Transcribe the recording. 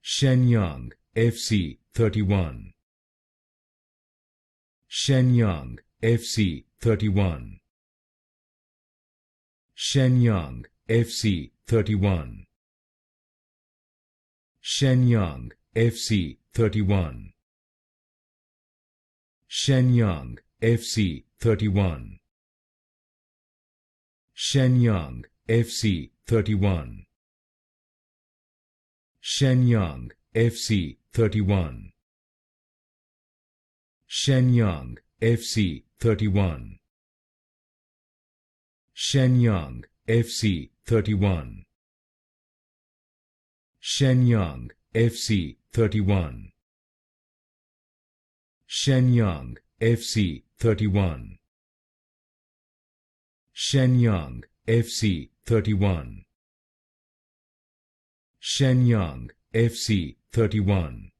Shenyang FC-31. Shenyang FC-31. Shenyang FC-31. Shenyang FC-31. Shenyang FC-31. Shenyang FC-31. Shenyang FC-31. Shenyang FC-31. Shenyang FC-31. Shenyang FC-31. Shenyang FC-31. Shenyang FC-31. Shenyang FC-31.